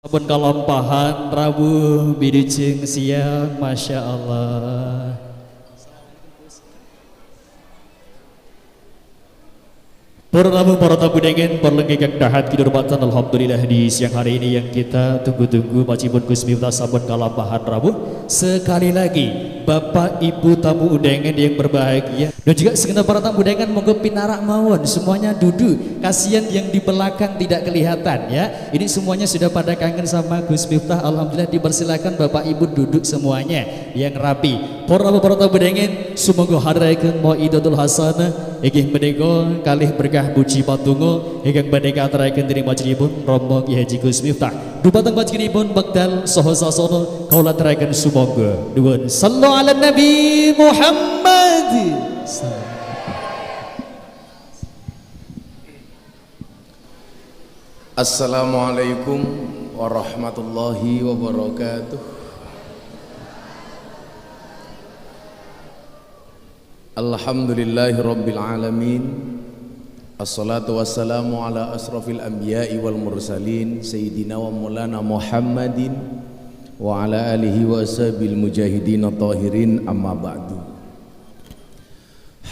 Sampun kalampahan Rabu bidujeng siang, Masya Allah. Para tamu, para tamu dengan perlenggak dahat kehormatan, alhamdulillah di siang hari ini yang kita tunggu-tunggu Majibun Gus Miftah sampun kalampahan Rabu. Sekali lagi Bapak Ibu tamu undangan yang berbahagia dan juga segenap para tamu undangan monggo pinarak mawon semuanya duduk. Kasihan yang di belakang tidak kelihatan ya. Ini semuanya sudah pada kangen sama Gus Miftah. Alhamdulillah dipersilakan Bapak Ibu duduk semuanya yang rapi. Para tamu undangan semoga hadiraken mau'idatul hasanah inggih menika kalih berkah puji patungo ingkang badhe katuraken dening majenipun Romo Ki Haji Gus Miftah. Dumateng majenipun wekdal saha sasana kawula aturaken sumangga. Nuwun sallu ala Nabi Muhammad. Assalamualaikum warahmatullahi wabarakatuh. Alhamdulillahi rabbil alamin. Assalatu wassalamu ala asrafil anbiya'i wal mursalin Sayyidina wa maulana Muhammadin wa ala alihi wa ashabil mujahidin tahirin, amma ba'du.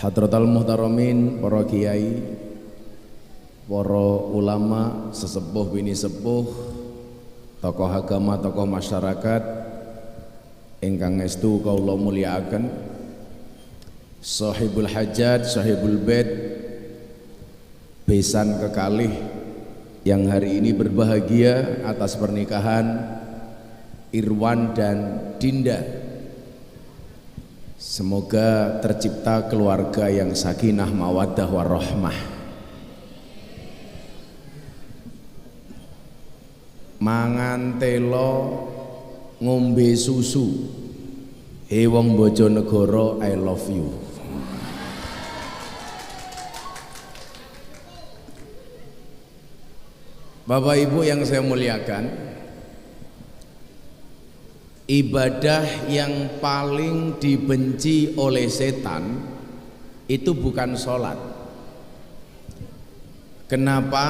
Hadratal muhtaramin, para kiai, para ulama, sesepuh bini sepuh, tokoh agama, tokoh masyarakat ingkang estu kaula mulyakaken, sahibul hajat, sahibul bait, besan kekalih yang hari ini berbahagia atas pernikahan Irwan dan Dinda. Semoga tercipta keluarga yang sakinah mawaddah warahmah. Mangan telo ngombe susu, wong Bojonegoro I love you. Bapak Ibu yang saya muliakan, ibadah yang paling dibenci oleh setan itu bukan sholat. Kenapa?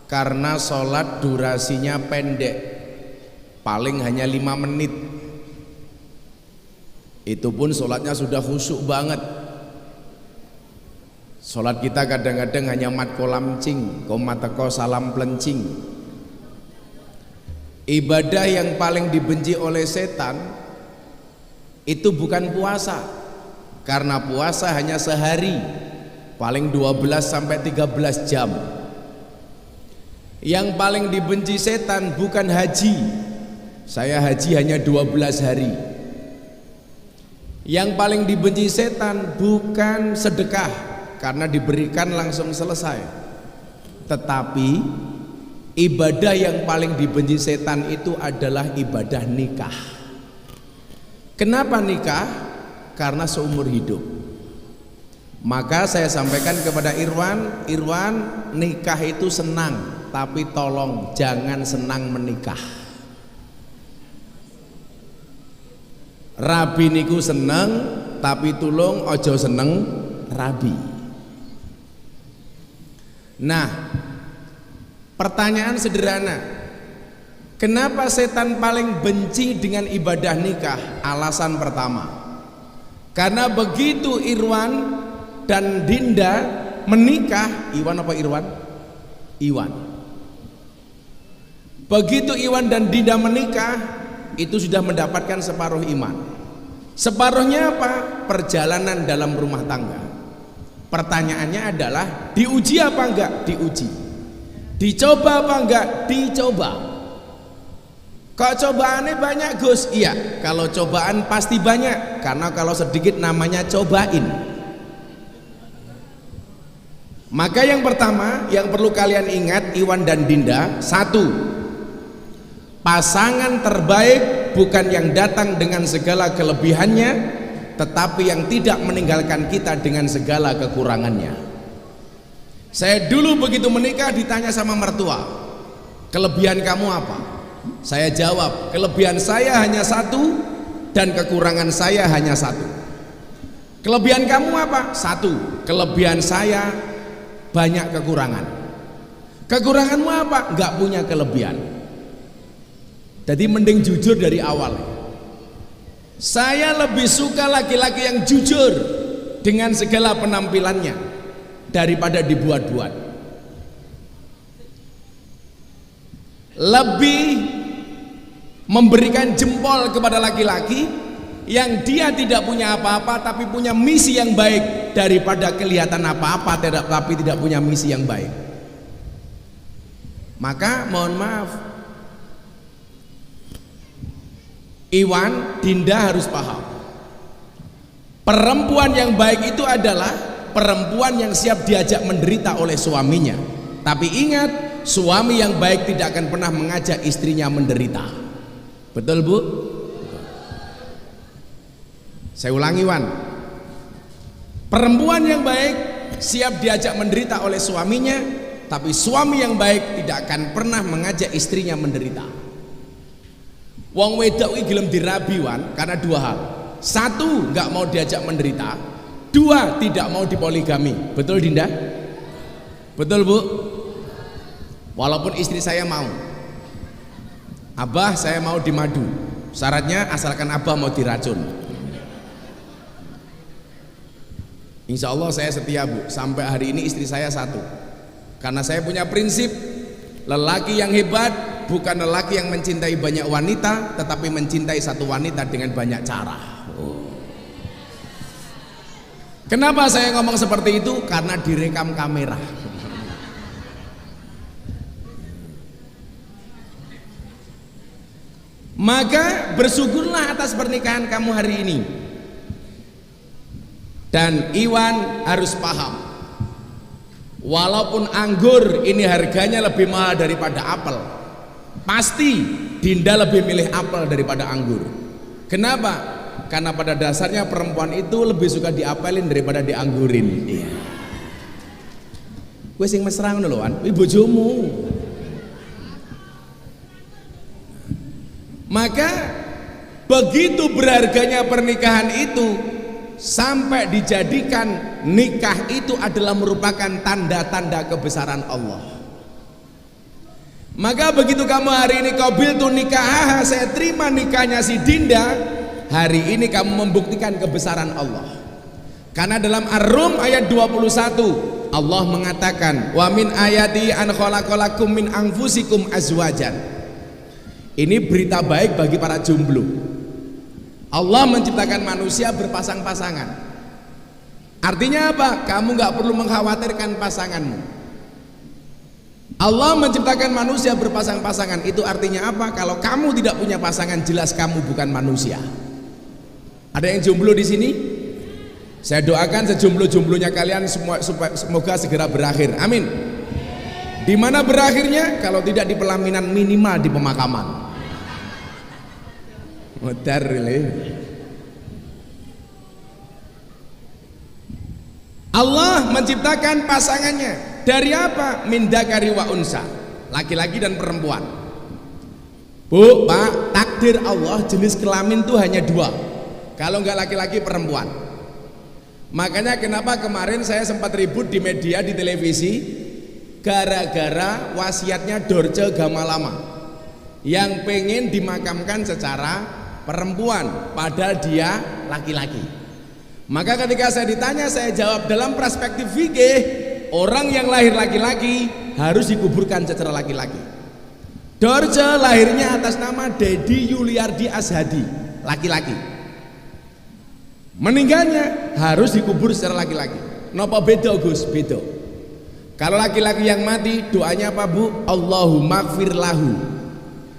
Karena sholat durasinya pendek, paling hanya 5 menit. Itu pun sholatnya sudah khusyuk banget. Sholat kita kadang-kadang hanya mat kolam cing, komateko salam plencing. Ibadah yang paling dibenci oleh setan itu bukan puasa, karena puasa hanya sehari, paling 12 sampai 13 jam. Yang paling dibenci setan bukan haji, saya haji hanya 12 hari. Yang paling dibenci setan bukan sedekah, karena diberikan langsung selesai. Tetapi ibadah yang paling dibenci setan itu adalah ibadah nikah. Kenapa nikah? Karena seumur hidup. Maka saya sampaikan kepada Irwan, nikah itu senang, tapi tolong jangan senang menikah. Rabi niku seneng, tapi tulung ojo seneng rabi. Nah, pertanyaan sederhana, kenapa setan paling benci dengan ibadah nikah? Alasan pertama, karena begitu Irwan dan Dinda menikah, Iwan apa Irwan? Iwan. Begitu Iwan dan Dinda menikah, itu sudah mendapatkan separuh iman. Separuhnya apa? Perjalanan dalam rumah tangga. Pertanyaannya adalah, diuji apa enggak? Diuji. Dicoba apa enggak? Dicoba. Kok cobaannya banyak, Gus? Iya, kalau cobaan pasti banyak, karena kalau sedikit namanya cobain. Maka yang pertama yang perlu kalian ingat, Iwan dan Dinda, satu, pasangan terbaik bukan yang datang dengan segala kelebihannya, tetapi yang tidak meninggalkan kita dengan segala kekurangannya. Saya dulu begitu menikah ditanya sama mertua, kelebihan kamu apa? Saya jawab, kelebihan saya hanya satu dan kekurangan saya hanya satu. Kelebihan kamu apa? Satu. Kelebihan saya banyak kekurangan. Kekuranganmu apa? Enggak punya kelebihan. Jadi mending jujur dari awal. Saya lebih suka laki-laki yang jujur dengan segala penampilannya daripada dibuat-buat. Lebih memberikan jempol kepada laki-laki yang dia tidak punya apa-apa tapi punya misi yang baik daripada kelihatan apa-apa tapi tidak punya misi yang baik. Maka mohon maaf, Iwan, Dinda harus paham, perempuan yang baik itu adalah perempuan yang siap diajak menderita oleh suaminya. Tapi ingat, suami yang baik tidak akan pernah mengajak istrinya menderita. Betul Bu? Saya ulangi Wan, perempuan yang baik siap diajak menderita oleh suaminya, tapi suami yang baik tidak akan pernah mengajak istrinya menderita. Wong wedok iki gelem dirabi Wan karena dua hal. Satu, nggak mau diajak menderita. Dua, tidak mau dipoligami. Betul Dinda? Betul Bu? Walaupun istri saya mau, Abah saya mau dimadu, syaratnya asalkan Abah mau diracun. Insya Allah saya setia Bu, sampai hari ini istri saya satu. Karena saya punya prinsip, lelaki yang hebat bukan lelaki yang mencintai banyak wanita, tetapi mencintai satu wanita dengan banyak cara. Kenapa saya ngomong seperti itu? Karena direkam kamera. Maka bersyukurlah atas pernikahan kamu hari ini. Dan Iwan harus paham, walaupun anggur ini harganya lebih mahal daripada apel, pasti Dinda lebih milih apel daripada anggur. Kenapa? Karena pada dasarnya perempuan itu lebih suka diapelin daripada dianggurin. Iya. Gue sing mesra ngono lho, Wan. Kuwi bojomu. Maka begitu berharganya pernikahan itu, sampai dijadikan nikah itu adalah merupakan tanda-tanda kebesaran Allah. Maka begitu kamu hari ini qabiltu nikah, saya terima nikahnya si Dinda, hari ini kamu membuktikan kebesaran Allah. Karena dalam Ar-Rum ayat 21 Allah mengatakan, wa min ayati an khalaqalakum min anfusikum azwajan. Ini berita baik bagi para jomblo. Allah menciptakan manusia berpasang-pasangan. Artinya apa? Kamu nggak perlu mengkhawatirkan pasanganmu. Allah menciptakan manusia berpasang-pasangan. Itu artinya apa? Kalau kamu tidak punya pasangan, jelas kamu bukan manusia. Ada yang jomblo di sini? Saya doakan sejomblo-jomblonya kalian semua semoga segera berakhir. Amin. Di mana berakhirnya? Kalau tidak di pelaminan, minimal di pemakaman. Modar Allah menciptakan pasangannya dari apa? Min dzakari wa unsa, laki-laki dan perempuan. Bu, Pak, takdir Allah jenis kelamin itu hanya dua, kalau enggak laki-laki perempuan. Makanya kenapa kemarin saya sempat ribut di media, di televisi, gara-gara wasiatnya Dorce Gamalama yang pengen dimakamkan secara perempuan padahal dia laki-laki. Maka ketika saya ditanya, saya jawab dalam perspektif fikih, orang yang lahir laki-laki harus dikuburkan secara laki-laki. Dorce lahirnya atas nama Dedi Yuliardi Ashadi, laki-laki. Meninggalnya harus dikubur secara laki-laki. Napa beda Gus? Beda. Kalau laki-laki yang mati doanya apa Bu? Allahumma gfir lahu.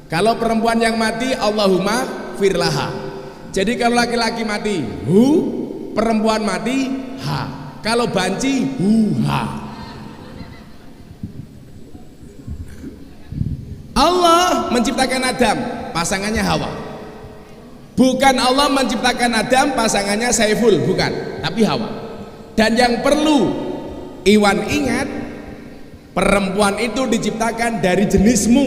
Kalau perempuan yang mati Allahumma firlaha. Jadi kalau laki-laki mati hu, perempuan mati ha. Kalau banci hu ha. Allah menciptakan Adam, pasangannya Hawa. Bukan Allah menciptakan Adam, pasangannya Saiful, bukan, tapi Hawa. Dan yang perlu Iwan ingat, perempuan itu diciptakan dari jenismu,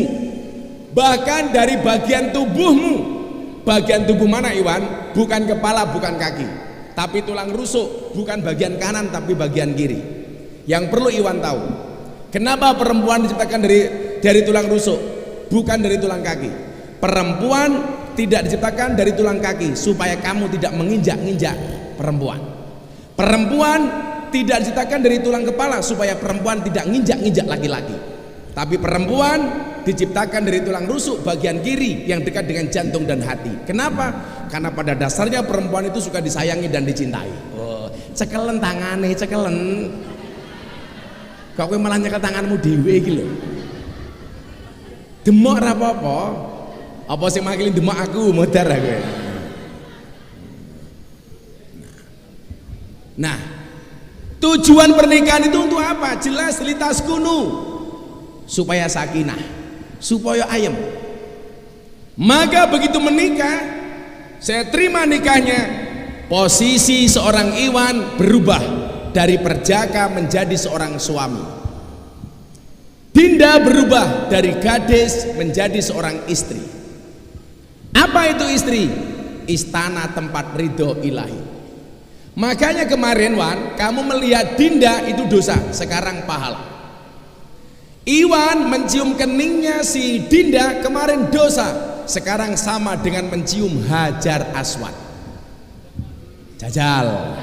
bahkan dari bagian tubuhmu. Bagian tubuh mana Iwan? Bukan kepala, bukan kaki, tapi tulang rusuk, bukan bagian kanan tapi bagian kiri. Yang perlu Iwan tahu, kenapa perempuan diciptakan dari tulang rusuk, bukan dari tulang kaki? perempuan tidak diciptakan dari tulang kaki supaya kamu tidak menginjak-injak perempuan. Perempuan tidak diciptakan dari tulang kepala supaya perempuan tidak nginjak-injak laki-laki. Tapi perempuan diciptakan dari tulang rusuk bagian kiri yang dekat dengan jantung dan hati. Kenapa? Karena pada dasarnya perempuan itu suka disayangi dan dicintai. Oh, cekelen tangane, cekelen. Kok kowe malah nyekel tanganmu dhewe iki lho. Demok ra apa-apa. Apa sing makili demok aku modar aku. Nah, tujuan pernikahan itu untuk apa? Jelas litaskunu, supaya sakinah, supaya ayem. Maka begitu menikah, saya terima nikahnya, posisi seorang Iwan berubah dari perjaka menjadi seorang suami. Dinda berubah dari gadis menjadi seorang istri. Apa itu istri? Istana tempat ridho ilahi. Makanya kemarin Wan, kamu melihat Dinda itu dosa, sekarang pahala. Iwan mencium keningnya si Dinda kemarin dosa, sekarang sama dengan mencium Hajar Aswad. Jajal.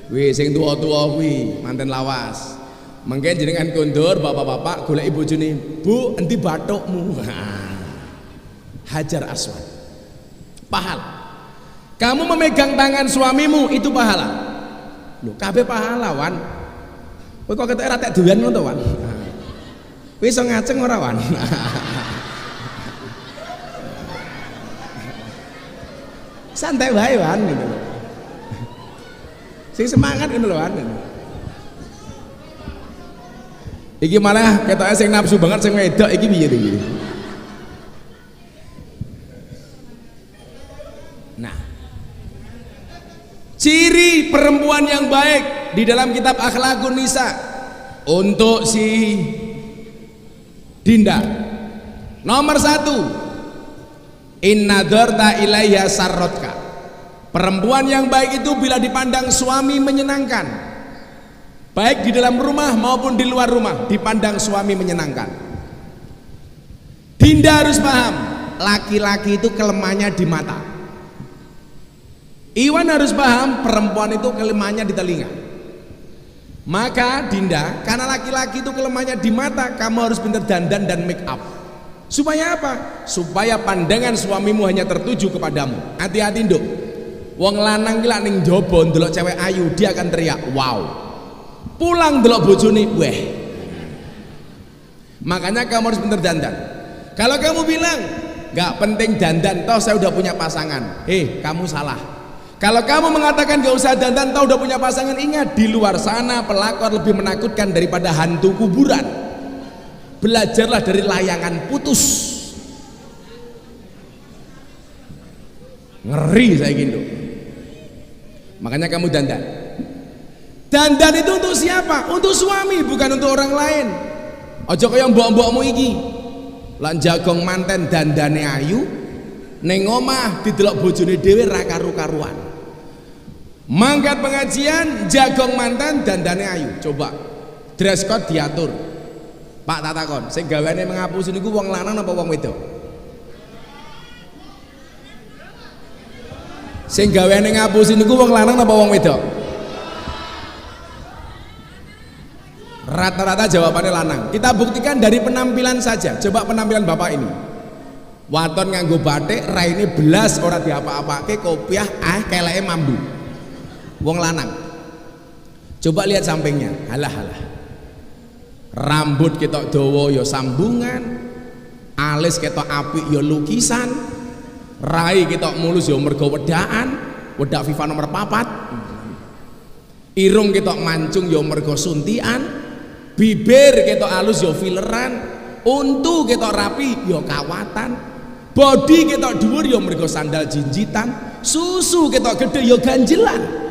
Wih, sing tua-tua wih, manten lawas. Mungkin jenengan kondur bapak-bapak golek ibu bojone, "Bu, endi bathukmu?" Hajar Aswad. Pahala. Kamu memegang tangan suamimu itu pahala. Lho, kabeh pahala, Wan. Kowe kok ketek ra tek doyan ngono to, Wan? Kowe iso ngaceng ora, Wan? Santai wae, Wan, gitu. Sing semangat ngono lho, Wan. Iki malah ketoke sing nafsu banget sing wedok iki piye to iki? Nah, ciri perempuan yang baik di dalam kitab Akhlaqun Nisa untuk si Dinda, nomor 1, inna dzarta ilaiha sarrotka. Perempuan yang baik itu bila dipandang suami menyenangkan, baik di dalam rumah maupun di luar rumah, dipandang suami menyenangkan. Dinda harus paham, laki-laki itu kelemahannya di mata. Iwan harus paham, perempuan itu kelemahannya di telinga. Maka Dinda, karena laki-laki itu kelemahannya di mata, kamu harus pintar dandan dan make up. Supaya apa? Supaya pandangan suamimu hanya tertuju kepadamu. Hati-hati nduk. Wong lanang ki lak ning njaba ndelok cewek ayu, dia akan teriak, "Wow." Pulang ndelok bojone, "Weh." Makanya kamu harus pintar dandan. Kalau kamu bilang, "Nggak penting dandan, toh saya udah punya pasangan." Kamu salah. Kalau kamu mengatakan gak usah dandan, tahu udah punya pasangan, ingat di luar sana pelakor lebih menakutkan daripada hantu kuburan. Belajarlah dari layangan putus. Ngeri saya gitu. Makanya kamu dandan. Dandan itu untuk siapa? Untuk suami, bukan untuk orang lain. Ojo kaya mbok-mbokmu iki. Lan jagong manten dandane ayu, ning omah didelok bojone dhewe ra karu-karuan. Mangkat pengajian jagong mantan dandane ayu. Coba dress code diatur. Pak tak takon, sing gaweane menghapus niku wong lanang apa wong wedok? Sing gaweane ngapus niku wong lanang apa wong wedok? Rata-rata jawabannya lanang. Kita buktikan dari penampilan saja. Coba penampilan bapak ini. Waton nganggo batik, raine belas ora diapa-apake, kopiah keleke mambu. Wong lanang. Coba lihat sampingnya. Halah. Rambut ketok dawa ya sambungan, alis ketok apik ya lukisan, rai ketok mulus ya mergo wedaan, wedak FIFA nomor 4. Irung ketok mancung ya mergo suntian, bibir ketok halus ya fileran, untu ketok rapi ya kawatan, body ketok dhuwur ya mergo sandal jinjitan, susu ketok gede ya ganjelan.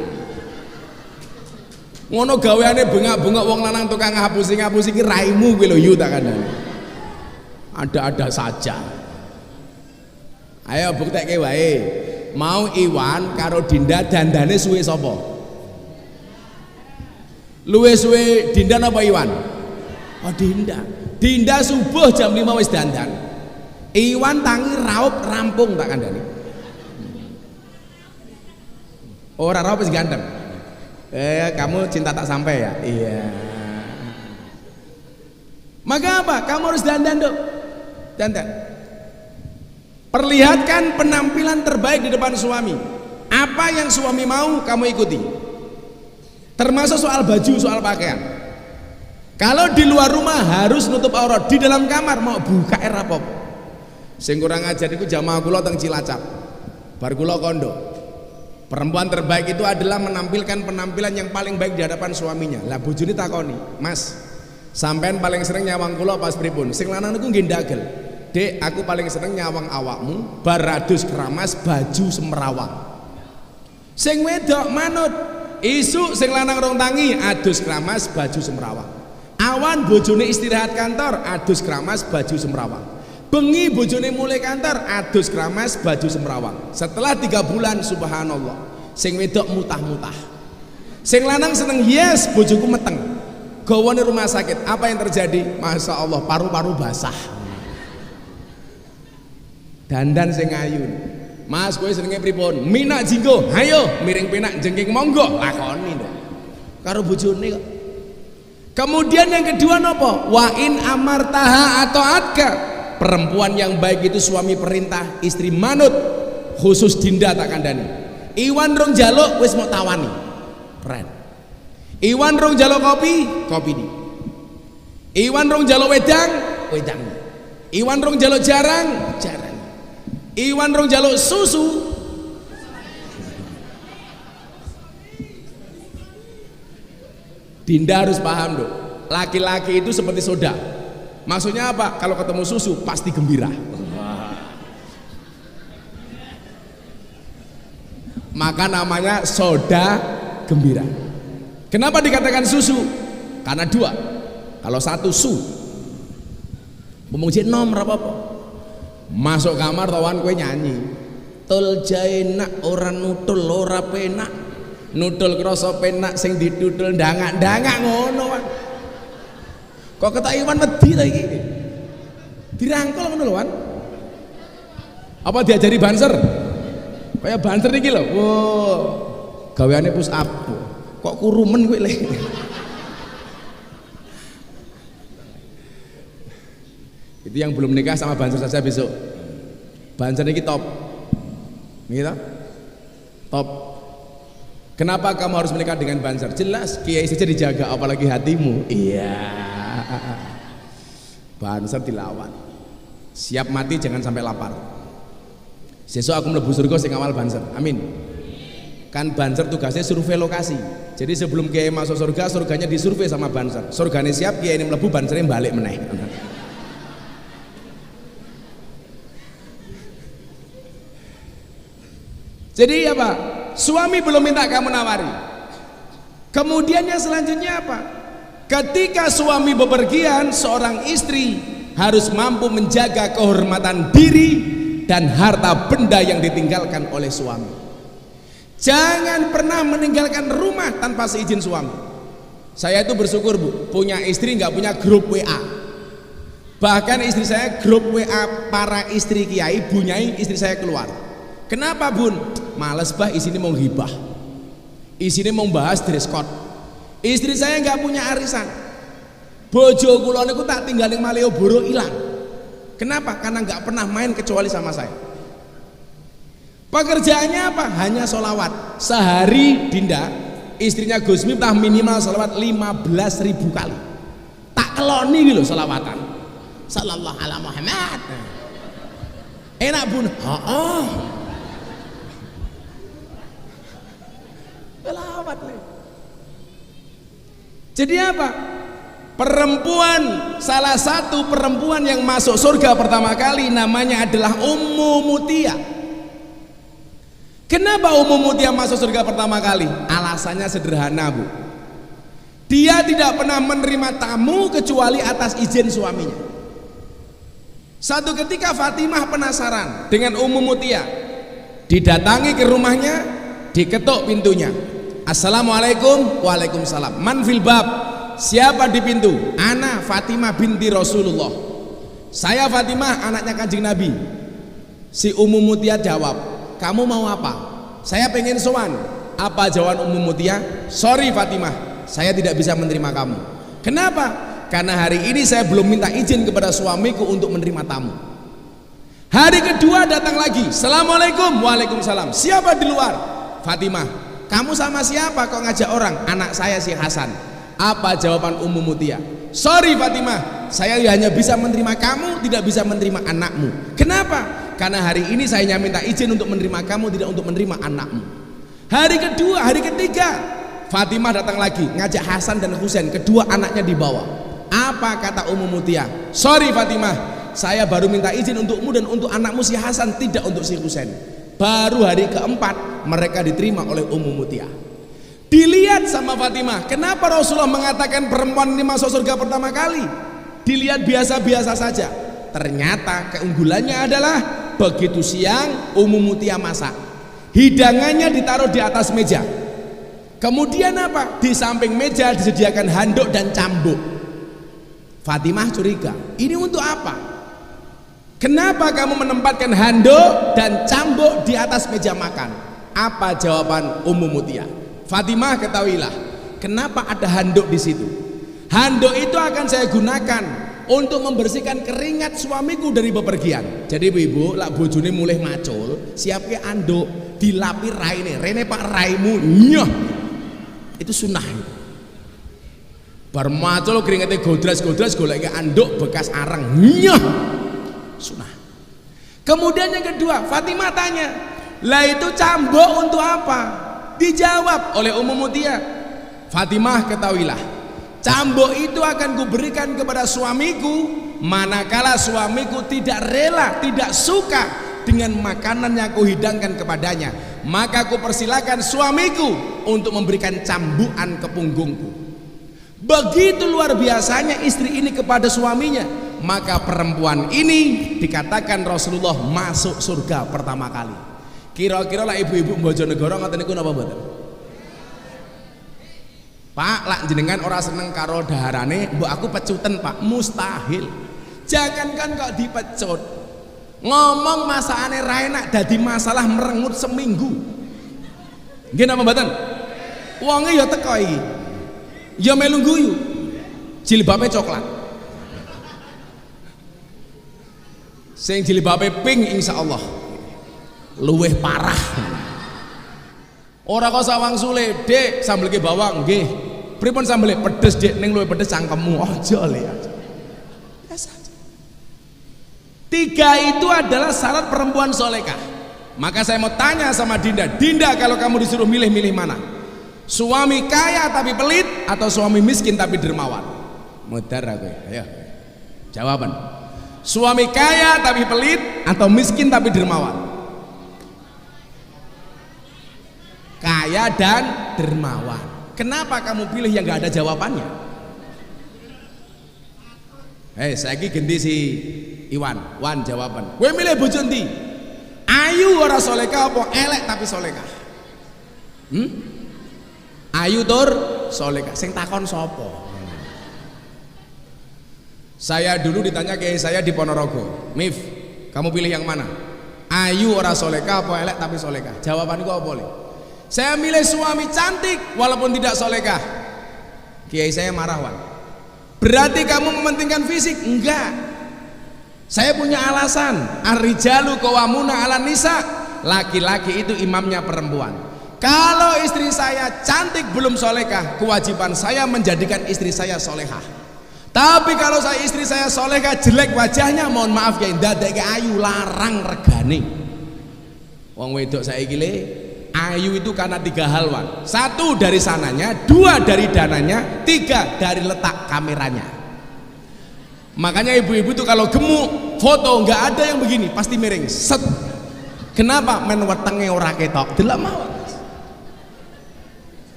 Ngono gaweane bengak-bengok wong lanang tukang ngapusi iki raimu kuwi lho yu tak kandhani. Ada-ada saja. Ayo buktekke wae. Mau Iwan karo Dinda dandane suwe sapa? Luwe suwe Dinda apa Iwan? Oh Dinda subuh jam 5 wis dandan. Iwan tangi raup rampung tak kandani. Ora raup wis ganteng. Kamu cinta tak sampai ya? Iya. Maka apa? Kamu harus dandan dong. Dandan. Perlihatkan penampilan terbaik di depan suami. Apa yang suami mau kamu ikuti. Termasuk soal baju, soal pakaian. Kalau di luar rumah harus nutup aurat, di dalam kamar mau buka apa? Sing kurang ajar iku jamaah kula teng Cilacap. Bar kula kondo. Perempuan terbaik itu adalah menampilkan penampilan yang paling baik di hadapan suaminya. Lah bojone takoni, "Mas, sampean paling sering nyawang kula pas pripun?" Sing lanang niku nggih ndagel. "Dek, aku paling seneng nyawang awakmu bar adus keramas baju semrawang." Sing wedok manut, isu sing lanang rong tangi adus keramas baju semrawang. Awan bojone istirahat kantor adus keramas baju semrawang. Bengi bojone mulai kantor adus keramas baju semrawang. Setelah 3 bulan subhanallah sing wedok mutah-mutah, sing lanang seneng yes bojoku meteng. Gawane rumah sakit, apa yang terjadi? Masya Allah paru-paru basah. Dandan sing ayu. Mas kowe senenge pripun? Minak jinggo, hayo miring penak jengking monggo lakoni dong karo bojone kok. Kemudian yang kedua nopo? Wa in amartaha atau atka. Perempuan yang baik itu suami perintah, istri manut. Khusus Dinda tak kandani. Iwan rong jaluk wis mau tawani. Keren. Iwan rong jaluk kopi, kopi di. Iwan rong jaluk wedang, wedang. Iwan rong jaluk jarang, jarang. Iwan rong jaluk susu. Dinda harus paham dong. Laki-laki itu seperti soda. Maksudnya apa? Kalau ketemu susu pasti gembira. Maka namanya soda gembira. Kenapa dikatakan susu? Karena 2. Kalau 1 su. Ngomong jenom apa-apa. Masuk kamar tawan kue nyanyi. Tul jaenak ora nutul ora penak. Nutul krasa penak sing ditutul ndangak-ndangak ngono Wan. Kok ketak Iwan wedi ta iki? Dirangkul ngono lho Wan. Apa diajari banser? Kayak banser iki lho. Wow. Gaweane push up. Kok kurumen kowe le. Itu yang belum nikah sama banser saja besok. Banser ini top. Gitu? Top. Kenapa kamu harus menikah dengan banser? Jelas kiai saja dijaga apalagi hatimu. Iya. Banser dilawan. Siap mati jangan sampai lapar. Sesuk aku mlebu surga sing awal banser. Amin. Kan banser tugasnya survei lokasi. Jadi sebelum kiai masuk surga, surganya disurvei sama banser. Surganya siap, kiai ini mlebu, bansernya balik meneh. Jadi apa? Suami belum minta kamu nawari. Kemudian yang selanjutnya apa? Ketika suami bepergian, seorang istri harus mampu menjaga kehormatan diri dan harta benda yang ditinggalkan oleh suami. Jangan pernah meninggalkan rumah tanpa seizin suami. Saya itu bersyukur Bu, punya istri nggak punya grup WA. Bahkan istri saya grup WA para istri kiai, bunyai istri saya keluar. Kenapa Bun? Males bah isinya mau ghibah, isinya mau bahas dress code. Istri saya nggak punya arisan. Bojo kula niku tak tinggalin Malioboro hilang. Kenapa? Karena nggak pernah main kecuali sama saya. Pekerjaannya apa? Hanya sholawat. Sehari Dinda, istrinya Gus Miftah minimal sholawat 15.000 kali. Tak keloni gitu sholawatan. Sallallahu ala Muhammad. Enak Bun? Oh. Selawat nih. Jadi apa? Perempuan, salah satu perempuan yang masuk surga pertama kali namanya adalah Ummu Mutia. Kenapa Ummu Mutia masuk surga pertama kali? Alasannya sederhana Bu. Dia tidak pernah menerima tamu kecuali atas izin suaminya. Satu ketika Fatimah penasaran dengan Ummu Mutia. Didatangi ke rumahnya, diketuk pintunya. Assalamualaikum. Waalaikumsalam. Man fil bab. siapa di pintu? Ana Fatimah binti Rasulullah. Saya Fatimah, anaknya Kanjeng Nabi. Si Ummu Mutia jawab, kamu mau apa? Saya pengen sowan. Apa jawaban Ummu Mutia? Sorry Fatimah, saya tidak bisa menerima kamu. Kenapa? Karena hari ini saya belum minta izin kepada suamiku untuk menerima tamu. Hari kedua datang lagi. Assalamualaikum. Waalaikumsalam. Siapa di luar? Fatimah. Kamu sama siapa kok ngajak orang? Anak saya si Hasan. Apa jawaban Ummu Mutia? Sorry Fatimah, saya hanya bisa menerima kamu, tidak bisa menerima anakmu. Kenapa? Karena hari ini saya hanya minta izin untuk menerima kamu, tidak untuk menerima anakmu. Hari kedua, hari ketiga, Fatimah datang lagi ngajak Hasan dan Husain, kedua anaknya dibawa. Apa kata Ummu Mutia? Sorry Fatimah, saya baru minta izin untukmu dan untuk anakmu si Hasan, tidak untuk si Husain. Baru hari keempat mereka diterima oleh Ummu Mutia. Dilihat sama Fatimah, kenapa Rasulullah mengatakan perempuan ini masuk surga pertama kali? Dilihat biasa-biasa saja. Ternyata keunggulannya adalah begitu siang Ummu Mutia masak, hidangannya ditaruh di atas meja. Kemudian apa? Di samping meja disediakan handuk dan cambuk. Fatimah curiga, ini untuk apa? Kenapa kamu menempatkan handuk dan cambuk di atas meja makan? Apa jawaban Ummu Mutia? Fatimah, ketahuilah, kenapa ada handuk di situ? Handuk itu akan saya gunakan untuk membersihkan keringat suamiku dari bepergian. Jadi ibu, lak bojone mulai macul, siapke anduk, dilapi raine, rene pak raimu, nyoh. Itu sunnah. Bar macul keringatnya godras-godras, golek anduk bekas arang, nyoh. Sunnah. Kemudian yang kedua, Fatimah tanya, lah itu cambuk untuk apa? Dijawab oleh Ummu Mutia, Fatimah, ketahuilah, cambuk itu akan kuberikan kepada suamiku manakala suamiku tidak rela, tidak suka dengan makanan yang kuhidangkan kepadanya, maka kupersilakan suamiku untuk memberikan cambukan ke punggungku. Begitu luar biasanya istri ini kepada suaminya, maka perempuan ini dikatakan Rasulullah masuk surga pertama kali. Kira-kira lah ibu-ibu Bojonegoro ngoten niku napa mboten? Pak, lak jenengan ora seneng karo daharane, mbok aku pecuten Pak, mustahil. Jangankan kok dipecut, ngomong masakane ra enak dadi masalah merengut seminggu. Nggih napa mboten? Wonge ya teko iki. Ya melu guyu. Jilbabe coklat. Sing jilbabe pink insyaallah luweh parah. Ora kok sawang sule, Dek, sambelke bawang nggih. Pripun sambele? Pedes, Dek, ning luwih pedes cangkemmu. Aja le. Biasa aja. Tiga itu adalah syarat perempuan solehah. Maka saya mau tanya sama Dinda, Dinda, kalau kamu disuruh milih-milih mana? Suami kaya tapi pelit atau suami miskin tapi dermawan? Mudar aku. Ayo. Jawaban. Suami kaya tapi pelit atau miskin tapi dermawan? Kaya dan dermawan. Kenapa kamu pilih yang gak ada jawabannya? Saya ganti si Iwan. Wan jawaban. Gue milih bojo ndi? Ayu ora soleka apa elek tapi soleka? Ayu tur soleka. Sing takon sopo? Saya dulu ditanya kayak saya di Ponorogo, Mif, kamu pilih yang mana? Ayu ora soleka apa elek tapi soleka? Jawabanku apa boleh? Saya milih suami cantik walaupun tidak solekah. Kiai saya marah, Wan. Berarti kamu mementingkan fisik? Enggak. Saya punya alasan. Ar-rijalu qawwamuna 'alan nisa. Laki-laki itu imamnya perempuan. Kalau istri saya cantik belum solekah, kewajiban saya menjadikan istri saya solehah. Tapi kalau istri saya solehah jelek wajahnya, mohon maaf ya, ndadeke ayu larang regane. Wong wedok saiki le ayu itu karena tiga hal, Wan. Satu dari sananya, dua dari dananya, tiga dari letak kameranya. Makanya ibu-ibu tuh kalau gemuk foto nggak ada yang begini, pasti miring set. Kenapa? Men wetenge ora ketok delok mawon.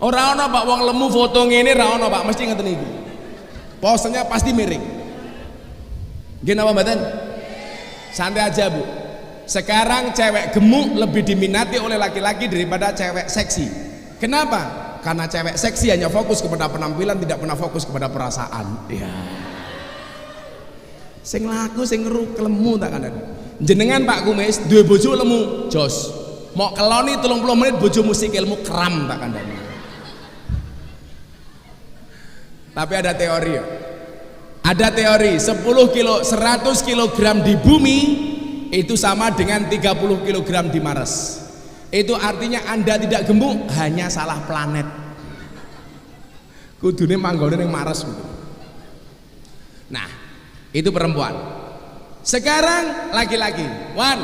Ora ono Pak wong lemu foto ngene ra ono Pak, mesti ngeten iki. Posenya pasti miring. Nggih napa mboten? Santai aja, Bu. Sekarang cewek gemuk lebih diminati oleh laki-laki daripada cewek seksi. Kenapa? Karena cewek seksi hanya fokus kepada penampilan, tidak pernah fokus kepada perasaan. Ya. Sing laku sing ngeru kelemu tak kandhani. Jenengan Pak Kumis duwe bojo lemu, jos. Mau keloni 30 menit bojomu sikilmu kram tak kandhani. Tapi ada teori ya. Ada teori 10 kilo 100 kg di bumi itu sama dengan 30 kg di Mars. Itu artinya Anda tidak gemuk, hanya salah planet. Kudune manggone ning Mars. Nah, itu perempuan. Sekarang laki-laki. Wan,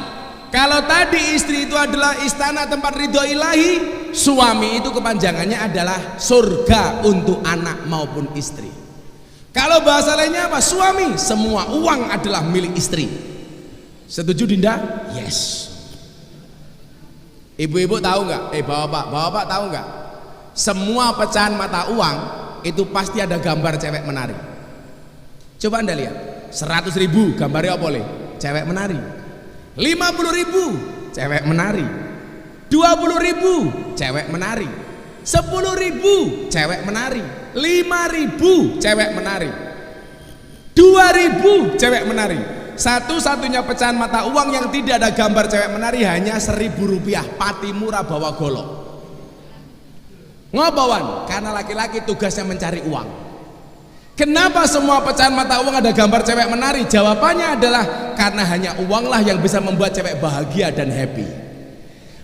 kalau tadi istri itu adalah istana tempat ridho ilahi, suami itu kepanjangannya adalah surga untuk anak maupun istri. Kalau bahasa lainnya apa? Suami, semua uang adalah milik istri. Setuju Dinda? Yes. Ibu-ibu tahu nggak? Bapak-bapak tahu nggak? Semua pecahan mata uang itu pasti ada gambar cewek menari. Coba Anda lihat. 100.000 gambarnya apa boleh? Cewek menari. 50.000 cewek menari. 20.000 cewek menari. 10.000 cewek menari. 5.000 cewek menari. 2.000 cewek menari. Satu-satunya pecahan mata uang yang tidak ada gambar cewek menari hanya 1.000 rupiah. Pati murah bawa golok. Ngopawan? Karena laki-laki tugasnya mencari uang. Kenapa semua pecahan mata uang ada gambar cewek menari? Jawabannya adalah karena hanya uanglah yang bisa membuat cewek bahagia dan happy.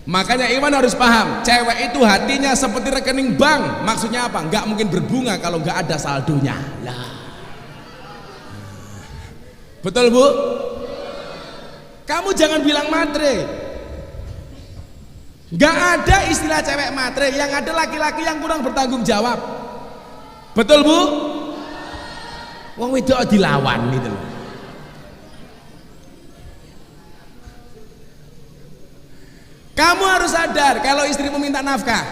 Makanya Iwan harus paham, cewek itu hatinya seperti rekening bank. Maksudnya apa? Nggak mungkin berbunga kalau nggak ada saldonya. Lah. Betul Bu? Kamu jangan bilang matre. Nggak ada istilah cewek matre. Yang ada laki-laki yang kurang bertanggung jawab. Betul Bu? Wong wedok dilawan gitu loh. Kamu harus sadar kalau istrimu minta nafkah.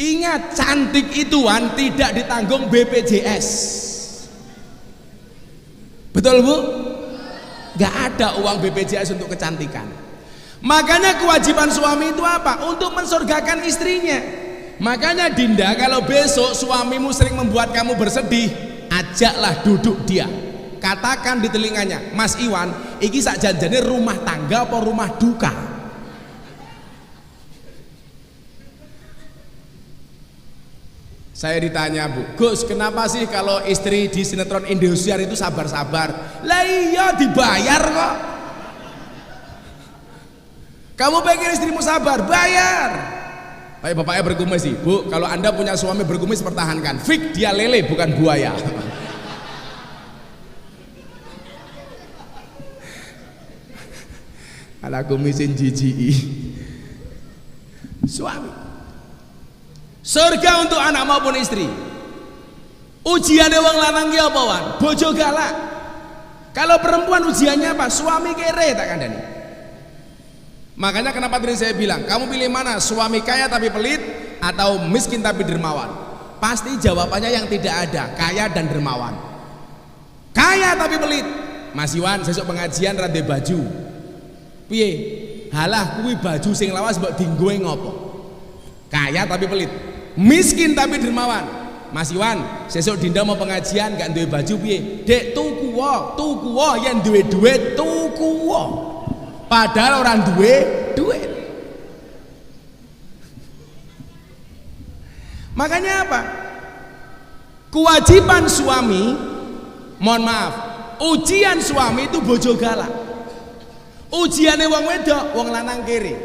Ingat, cantik ituan tidak ditanggung BPJS. Betul Bu? Gak ada uang BPJS untuk kecantikan. Makanya kewajiban suami itu apa? Untuk mensurgakan istrinya. Makanya Dinda, kalau besok suamimu sering membuat kamu bersedih, ajaklah duduk dia. Katakan di telinganya, Mas Iwan, iki sak janjane rumah tangga apa rumah duka? Saya ditanya, Bu, Gus, kenapa sih kalau istri di sinetron Indosiar itu sabar-sabar? Lah iya, dibayar kok. Kamu pengen istrimu sabar, bayar. Tapi bapaknya berkumis sih, Bu, kalau Anda punya suami berkumis pertahankan. Fik, dia lele bukan buaya. Ala kumisin jijik. Suami. Surga untuk anak maupun istri. Ujiannya wong lanang ki apa wan? Bojo galak. Kalau perempuan ujiannya apa? Suami kere tak kandani. Makanya kenapa tadi saya bilang, kamu pilih mana? Suami kaya tapi pelit atau miskin tapi dermawan? Pasti jawabannya yang tidak ada, kaya dan dermawan. Kaya tapi pelit. Mas Iwan, sesuk pengajian rada baju. Piye? Halah kuwi baju sing lawas mbok dinggoe ngopo? Kaya tapi pelit. Miskin tapi dermawan. Mas Iwan, sesuk Dinda mau pengajian gak duwe baju piye? Dek tuku wae yen duwe duit tuku wae. Padahal orang duwe duit. Makanya apa? Kewajiban suami, mohon maaf, ujian suami itu bojo galak. Ujiane wong wedok, wong lanang kiri.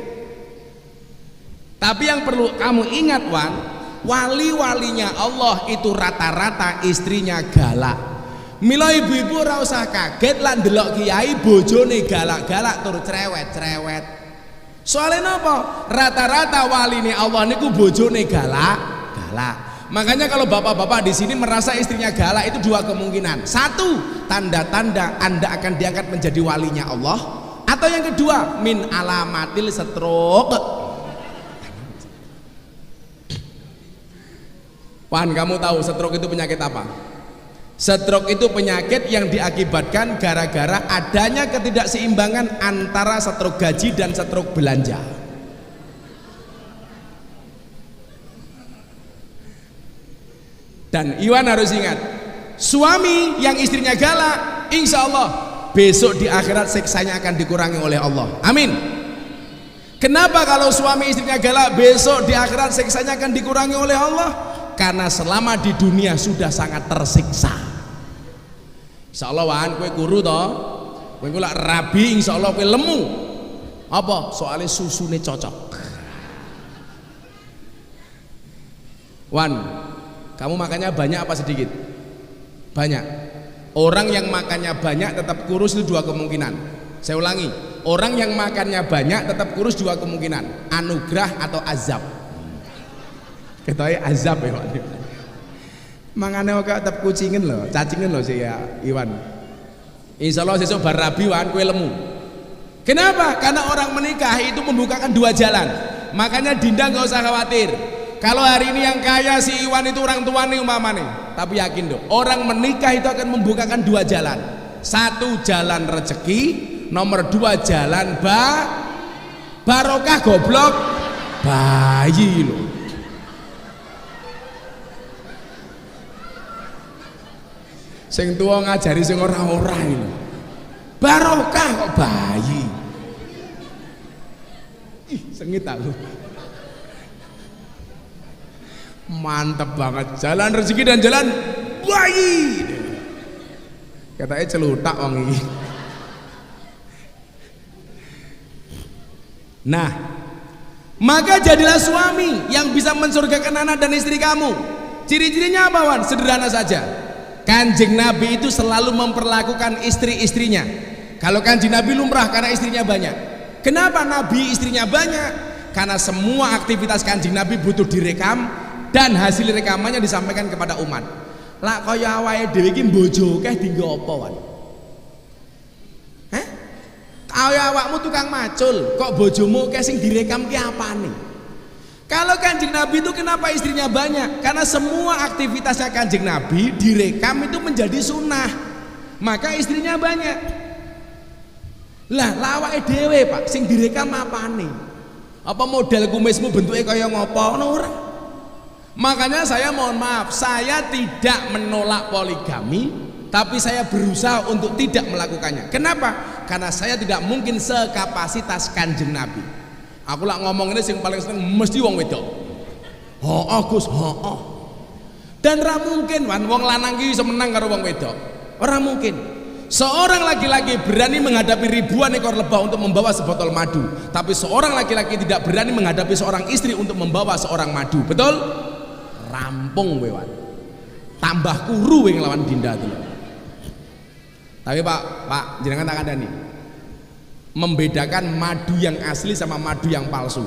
Tapi yang perlu kamu ingat Wan, wali-walinya Allah itu rata-rata istrinya galak. Mila ibu-ibu ora usah kaget lan delok kiai bojone galak-galak tur cerewet-cerewet. Soalnya napa? Rata-rata waline Allah niku bojone galak-galak. Makanya kalau bapak-bapak di sini merasa istrinya galak itu dua kemungkinan. Satu, tanda-tanda Anda akan diangkat menjadi walinya Allah. Atau yang kedua, min alamatil stroke. Wan, kamu tahu stroke itu penyakit apa? Stroke itu penyakit yang diakibatkan gara-gara adanya ketidakseimbangan antara stroke gaji dan stroke belanja. Dan Iwan harus ingat, suami yang istrinya galak, insya Allah besok di akhirat siksanya akan dikurangi oleh Allah. Amin. Kenapa kalau suami istrinya galak, besok di akhirat siksanya akan dikurangi oleh Allah? Karena selama di dunia sudah sangat tersiksa. Insya Allah Wan, kue guru toh, kue gula rabi, insya Allah kue lemu. Apa? Soalnya susune cocok. Wan, kamu makannya banyak apa sedikit? Banyak. Orang yang makannya banyak tetap kurus itu dua kemungkinan. Saya ulangi, orang yang makannya banyak tetap kurus dua kemungkinan, anugerah atau azab. Ketoknya azab ya Pak. Mangane kok tetap kucingen loh, cacingen loh sih ya Iwan. Insya Allah besok bar rabi Wan kue lemu. Kenapa? Karena orang menikah itu membukakan dua jalan. Makanya Dinda nggak usah khawatir. Kalau hari ini yang kaya si Iwan itu orang tua nih umpamanya, tapi yakin dong, orang menikah itu akan membukakan dua jalan. Satu jalan rezeki, nomor dua jalan barokah goblok bayi loh. Sing tua ngajari sing ora-ora ini. Barokah kok bayi. Ih, sengit aku. Mantap banget, jalan rezeki dan jalan bayi. Katanya celutak wong ini. Nah, maka jadilah suami yang bisa mensurgakan anak dan istri kamu. Ciri-cirinya apa Wan? Sederhana saja. Kanjeng Nabi itu selalu memperlakukan istri-istrinya. Kalau kanjeng Nabi lumrah karena istrinya banyak. Kenapa Nabi istrinya banyak? Karena semua aktivitas kanjeng Nabi butuh direkam dan hasil rekamannya disampaikan kepada umat. Lah kaya awake dhewe iki mbojoke dienggo apa Wan? Hah? Kaya awakmu tukang macul, kok bojomu ke sing direkam ki apane? Kalau kanjeng Nabi itu kenapa istrinya banyak? Karena semua aktivitasnya kanjeng Nabi direkam itu menjadi sunnah. Maka istrinya banyak. Lah awake dhewe Pak, sing direkam apane? Apa model kumismu bentuknya kaya ngopo? Ono ora? Makanya saya mohon maaf, saya tidak menolak poligami, tapi saya berusaha untuk tidak melakukannya. Kenapa? Karena saya tidak mungkin sekapasitas kanjeng Nabi. Aku lah ngomong ini yang paling seneng mesti wong wedok. Gus, Dan ra mungkin wong lanang ki iso menang karo wong wedok. Ora mungkin. Seorang laki-laki berani menghadapi ribuan ekor lebah untuk membawa sebotol madu, tapi seorang laki-laki tidak berani menghadapi seorang istri untuk membawa seorang madu. Betul? Rampung wewan. Tambah kuru wing lawan Dinda tuh. Tapi Pak, jenengan tak kandani. Membedakan madu yang asli sama madu yang palsu.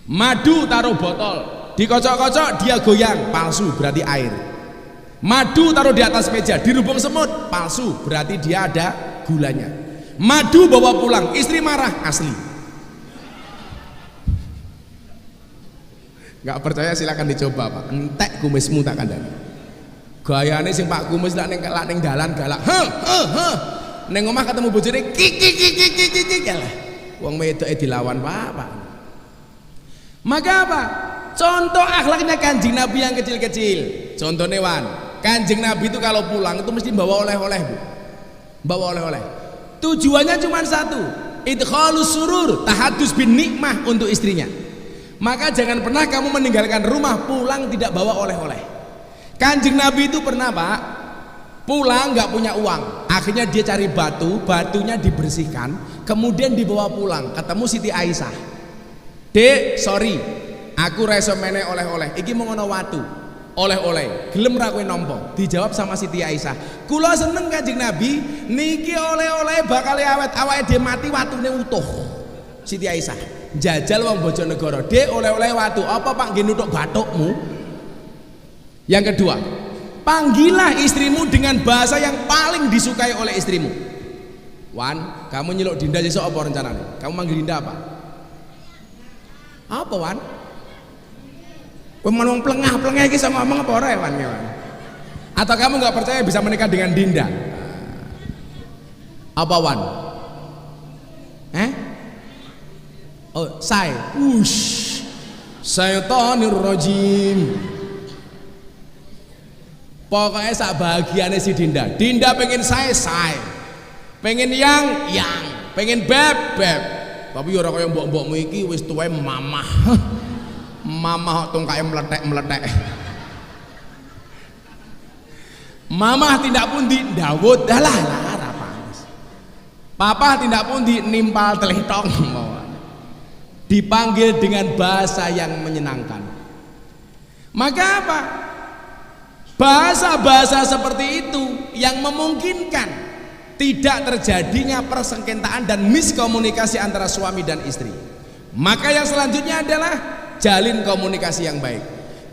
Madu taruh botol, dikocok-kocok dia goyang, palsu berarti air. Madu taruh di atas meja, dirubung semut, palsu berarti dia ada gulanya. Madu bawa pulang, istri marah, asli. Gak percaya silakan dicoba Pak. Entek kumismu tak kandani. Gayane sing Pak Kumis lak ning dalan galak. Ning omah ketemu bojone kiki lah. Wong wedoke dilawan Pak. Maka apa? Contoh akhlaknya kanjeng Nabi yang kecil-kecil. Contohnya Wan, kanjeng Nabi itu kalau pulang itu mesti bawa oleh-oleh Bu. Bawa oleh-oleh. Tujuannya cuma satu, idkhalus surur, tahadus bin nikmah untuk istrinya. Maka jangan pernah kamu meninggalkan rumah pulang tidak bawa oleh-oleh. Kanjeng Nabi itu pernah Pak pulang nggak punya uang, akhirnya dia cari batunya dibersihkan, kemudian dibawa pulang, ketemu Siti Aisyah. Dek, sorry, aku reso meneh oleh-oleh, iki mau ngono watu, oleh-oleh, gelem ra kowe nampa? Dijawab sama Siti Aisyah, kula seneng Kanjeng Nabi, niki oleh-oleh bakal awet, awake dhewe mati watune utuh. Siti Aisyah, jajal wong Bojonegoro, dek oleh-oleh watu, apa Pak nggih nuthuk bathukmu? Yang kedua, panggillah istrimu dengan bahasa yang paling disukai oleh istrimu. Wan, kamu nyeluk Dinda besok apa rencananya? Kamu manggil Dinda apa? Apa Wan? Wong plengah-plengah iki iso ngomong apa ora ya Wan? Atau kamu nggak percaya bisa menikah dengan Dinda? Apa Wan? Oh, Syaitonir rajim. Pokoknya sak bahagiane si Dinda. Dinda pengen saya, pengen yang, pengen beb. Tapi ora kaya mbok-mbokmu iki wis tuwae mamah. Mamah kok tungkae meletek. Mamah tindak pundi Dawud dalah lara panas. Papa tindak pundi nimpal teletong. Dipanggil dengan bahasa yang menyenangkan. Maka apa? Bahasa-bahasa seperti itu yang memungkinkan tidak terjadinya persengketaan dan miskomunikasi antara suami dan istri. Maka yang selanjutnya adalah jalin komunikasi yang baik.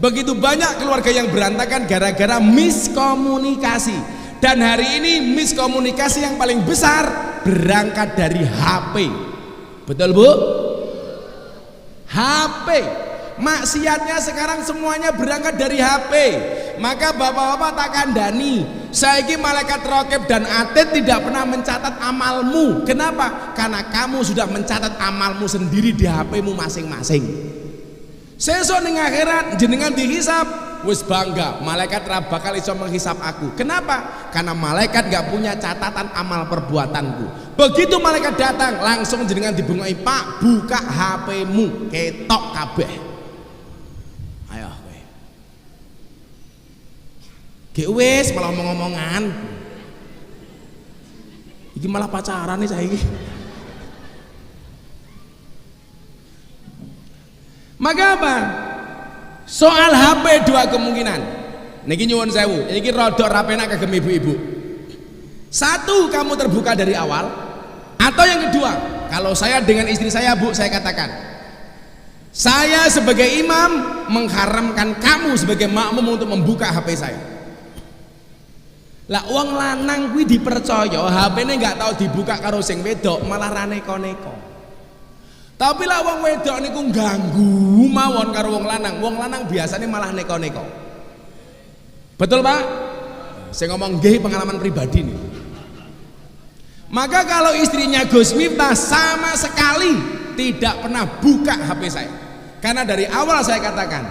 Begitu banyak keluarga yang berantakan gara-gara miskomunikasi. Dan hari ini miskomunikasi yang paling besar berangkat dari HP. Betul Bu? HP. Maksiatnya sekarang semuanya berangkat dari HP. Maka bapak-bapak tak kandani, saiki malaikat raqib dan atid tidak pernah mencatat amalmu. Kenapa? Karena kamu sudah mencatat amalmu sendiri di HP-mu masing-masing. Sesuk ning akhirat jenengan dihisab, wis bangga, malaikat ra bakal iso menghisab aku. Kenapa? Karena malaikat gak punya catatan amal perbuatanku. Begitu malaikat datang, langsung jenengan dibungoi, Pak, buka HP-mu, ketok kabeh. Ayo kowe. Gek wis malah omong-omongan. Iki malah pacaran nih saiki. Maka apa? Soal HP dua kemungkinan. Niki nyuwun sewu, iki rada ra penak kagem ibu-ibu. Satu, kamu terbuka dari awal, atau yang kedua, kalau saya dengan istri saya, Bu, saya katakan, saya sebagai imam mengharamkan kamu sebagai makmum untuk membuka HP saya. Lah wong lanang kuwi dipercaya HP-ne nggak tahu dibuka karo sing wedok, malah ra neko-neko. Tapi lah wong wedok niku ganggu mawon karo wong lanang. Wong lanang biasanya malah neko-neko. Betul Pak? Saya ngomong nggih pengalaman pribadi nih. Maka kalau istrinya Gus Miftah sama sekali tidak pernah buka HP saya. Karena dari awal saya katakan,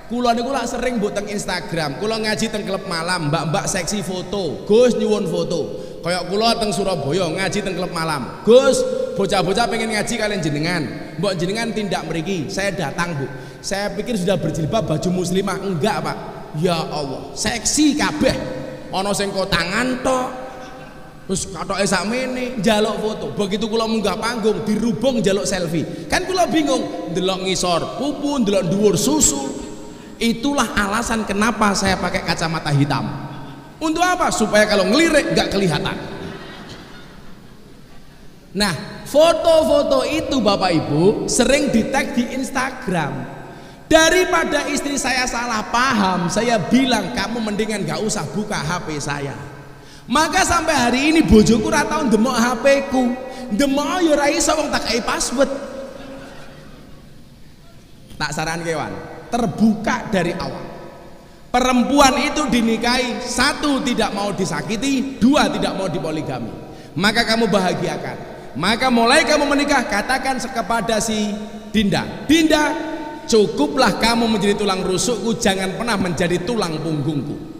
kula niku lak sering mbok teng Instagram, kula ngaji teng klub malam, mbak-mbak seksi foto, Gus nyuwun foto. Kayak kula teng Surabaya ngaji teng klub malam, Gus bocah-bocah pengen ngaji kalian jenengan, mbok jenengan tindak mriki, saya datang Bu. Saya pikir sudah berjilbab baju muslimah, enggak Pak. Ya Allah, seksi kabeh. Ana sing kok tangan tok. Terus katoke sakmene njaluk foto. Begitu kula munggah panggung dirubung njaluk selfie. Kan kula bingung, ndelok ngisor pupu, ndelok dhuwur susu. Itulah alasan kenapa saya pakai kacamata hitam. Untuk apa? Supaya kalau ngelirik gak kelihatan. Nah, foto-foto itu Bapak Ibu sering di-tag di Instagram. Daripada istri saya salah paham, saya bilang kamu mendingan gak usah buka HP saya. Maka sampai hari ini bojoku ora tau ndemok HP ku. Ndemok ya ora iso wong tak kei password. Tak saran kewan, terbuka dari awal. Perempuan itu dinikahi, satu tidak mau disakiti, dua tidak mau dipoligami. Maka kamu bahagiakan. Maka mulai kamu menikah, katakan kepada si Dinda, Dinda, cukuplah kamu menjadi tulang rusukku, jangan pernah menjadi tulang punggungku.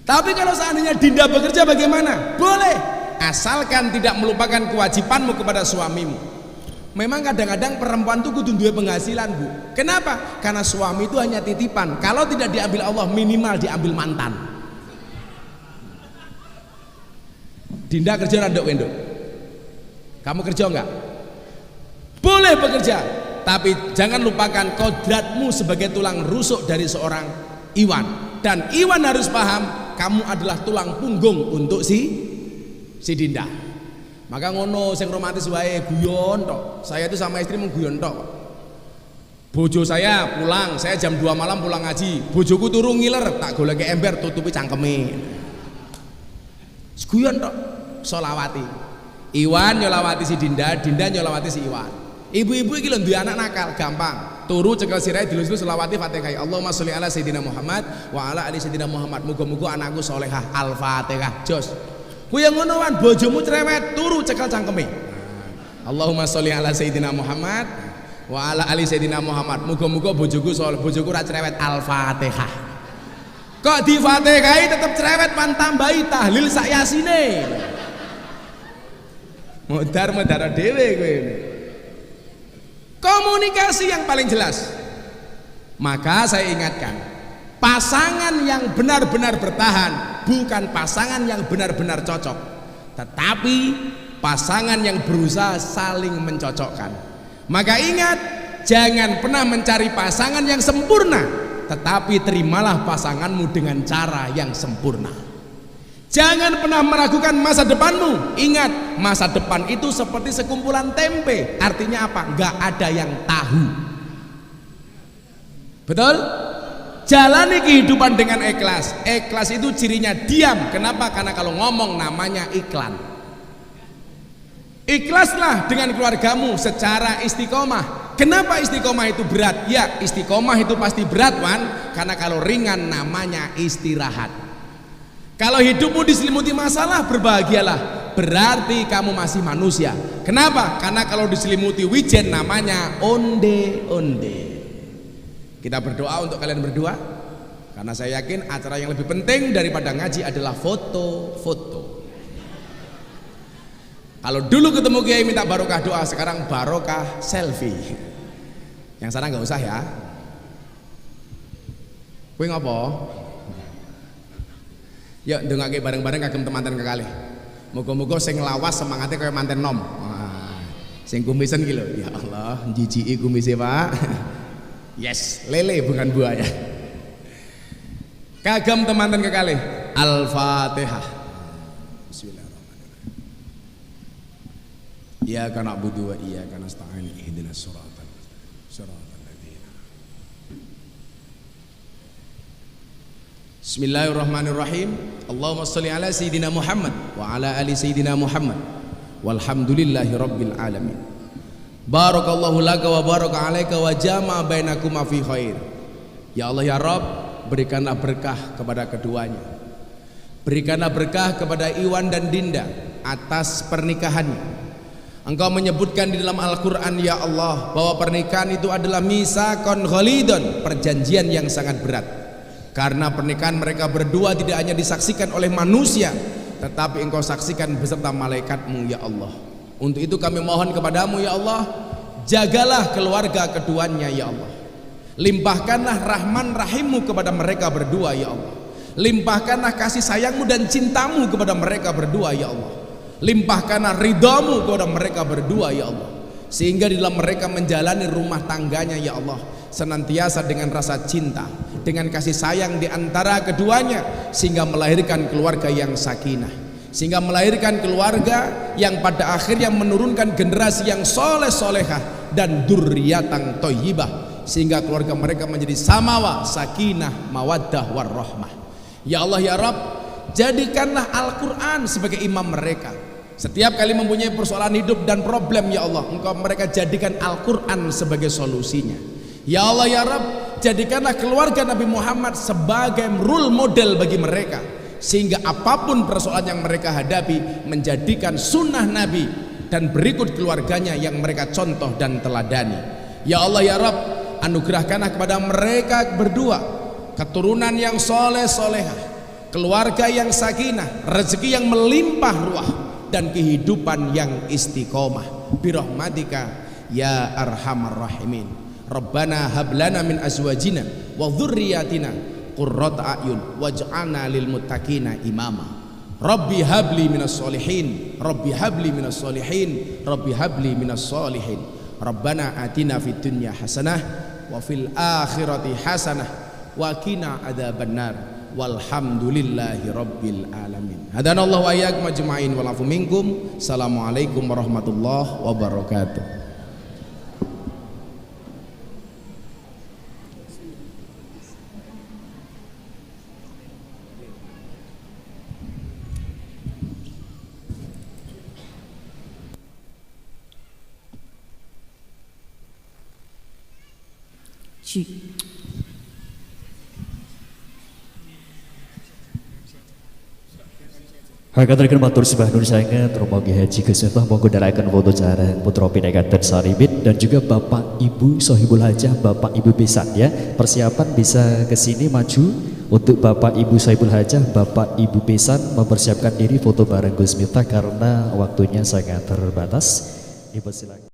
Tapi kalau seandainya Dinda bekerja bagaimana? Boleh, asalkan tidak melupakan kewajibanmu kepada suamimu. Memang kadang-kadang perempuan itu kudu duwe penghasilan Bu. Kenapa? Karena suami itu hanya titipan. Kalau tidak diambil Allah, minimal diambil mantan. Dinda kerja randok wendok. Kamu kerja enggak? Boleh bekerja, tapi jangan lupakan kodratmu sebagai tulang rusuk dari seorang Iwan. Dan Iwan harus paham, kamu adalah tulang punggung untuk si Dinda. Maka ngono sing romantis wae guyon tok. Saya itu sama istri mengguyon tok. Bojo saya pulang, saya jam 2 malam pulang ngaji. Bojoku turu ngiler, tak goleki ember tutupi cangkeme. Guyon tok. Solawati. Iwan nyolawati si Dinda, Dinda nyolawati si Iwan. Ibu-ibu iki lho duwe anak nakal, gampang. Turu cekel sirahe dilus-lus selawati Fatihah. Allahumma sholli ala sayyidina Muhammad wa ala ali sayyidina Muhammad. Muga-muga anakku solehah. Al-Fatihah. Jos. Ku yang ngono wan bojomu cerewet, turu cekel cangkeme. Allahumma sholli ala sayyidina Muhammad wa ala ali sayyidina Muhammad. Muga-muga bojoku soleh, bojoku ra cerewet. Al-Fatihah. Kok di Fatihah tetap cerewet pan tambahi tahlil sak yasine. Modar dhewe kowe. Komunikasi yang paling jelas. Maka saya ingatkan, pasangan yang benar-benar bertahan bukan pasangan yang benar-benar cocok, tetapi pasangan yang berusaha saling mencocokkan. Maka ingat, jangan pernah mencari pasangan yang sempurna, tetapi terimalah pasanganmu dengan cara yang sempurna. Jangan pernah meragukan masa depanmu. Ingat, masa depan itu seperti sekumpulan tempe. Artinya apa? Nggak ada yang tahu. Betul? Jalani kehidupan dengan ikhlas. Ikhlas itu cirinya diam. Kenapa? Karena kalau ngomong namanya iklan. Ikhlaslah dengan keluargamu secara istiqomah. Kenapa istiqomah itu berat? Ya, istiqomah itu pasti berat, Wan. Karena kalau ringan namanya istirahat. Kalau hidupmu diselimuti masalah, berbahagialah. Berarti kamu masih manusia. Kenapa? Karena kalau diselimuti wijen namanya onde-onde. Kita berdoa untuk kalian berdua, karena saya yakin acara yang lebih penting daripada ngaji adalah foto-foto. Kalau dulu ketemu kiai minta barokah doa, sekarang barokah selfie. Yang sana nggak usah ya. Kowe ngopo? Yuk ndongake bareng-bareng kagem temanten kekalih. Muga-muga sing lawas semangatnya kaya manten nom. Wah, sing kumisen ki lho. Ya Allah, njijiki kumise, Pak. Yes, lele bukan buaya. Kagem temanten kekalih. Al-Fatihah. Bismillahirrahmanirrahim. Iyyaka na'budu wa iyyaka nasta'in. Ihdinas siratal ladzina. Bismillahirrahmanirrahim. Allahumma sholli ala sayyidina Muhammad wa ala ali sayyidina Muhammad. Walhamdulillahi rabbil alamin. Barakallahu laka wa baraka alaika wa jama'a bainakuma fi khair. Ya Allah ya Rabb, berikanlah berkah kepada keduanya. Berikanlah berkah kepada Iwan dan Dinda atas pernikahannya. Engkau menyebutkan di dalam Al-Quran ya Allah bahwa pernikahan itu adalah misakon ghalidun, perjanjian yang sangat berat. Karena pernikahan mereka berdua tidak hanya disaksikan oleh manusia, tetapi engkau saksikan beserta malaikatmu ya Allah. Untuk itu kami mohon kepadamu ya Allah, jagalah keluarga keduanya ya Allah. Limpahkanlah rahman rahimmu kepada mereka berdua ya Allah. Limpahkanlah kasih sayangmu dan cintamu kepada mereka berdua ya Allah. Limpahkanlah ridhamu kepada mereka berdua ya Allah, sehingga di dalam mereka menjalani rumah tangganya ya Allah senantiasa dengan rasa cinta, dengan kasih sayang di antara keduanya, sehingga melahirkan keluarga yang sakinah, sehingga melahirkan keluarga yang pada akhirnya menurunkan generasi yang soleh solehah dan dzurriatan thayyibah, sehingga keluarga mereka menjadi samawa, sakinah, mawaddah warahmah. Ya Allah ya Rabb, jadikanlah Al-Quran sebagai imam mereka. Setiap kali mempunyai persoalan hidup dan problem ya Allah, engkau mereka jadikan Al-Quran sebagai solusinya. Ya Allah ya Rabb, jadikanlah keluarga Nabi Muhammad sebagai role model bagi mereka, sehingga apapun persoalan yang mereka hadapi menjadikan sunnah Nabi dan berikut keluarganya yang mereka contoh dan teladani. Ya Allah ya Rabb, anugerahkanlah kepada mereka berdua keturunan yang soleh solehah, keluarga yang sakinah, rezeki yang melimpah ruah, dan kehidupan yang istiqomah birahmatika ya arhamar rahimin. Rabbana hablana min azwajina wa dhurriyyatina qurrata a'yun waj'alna lil muttaqina imama. Rabbi habli minas solihin, Rabbi habli minas solihin, Rabbi habli minas solihin. Rabbana atina fid dunya hasanah wa fil akhirati hasanah wa qina adzabannar. Walhamdulillahi rabbil alamin. Hadanallahu wa iyyakum ajma'in wal afu minkum. Assalamualaikum warahmatullahi wabarakatuh. Hakaturkeun matur sembah nun sanget Romogi Haji Geuseuh monggo dalakeun foto cara putra pinekaten saribit dan juga Bapak Ibu Sohibul Hajah, Bapak Ibu Pisan ya. Persiapan bisa ke sini maju Untuk Bapak Ibu Saiful Hajah, Bapak Ibu Pesan mempersiapkan diri foto bareng Gus Miftah karena waktunya sangat terbatas. Dipersilakan.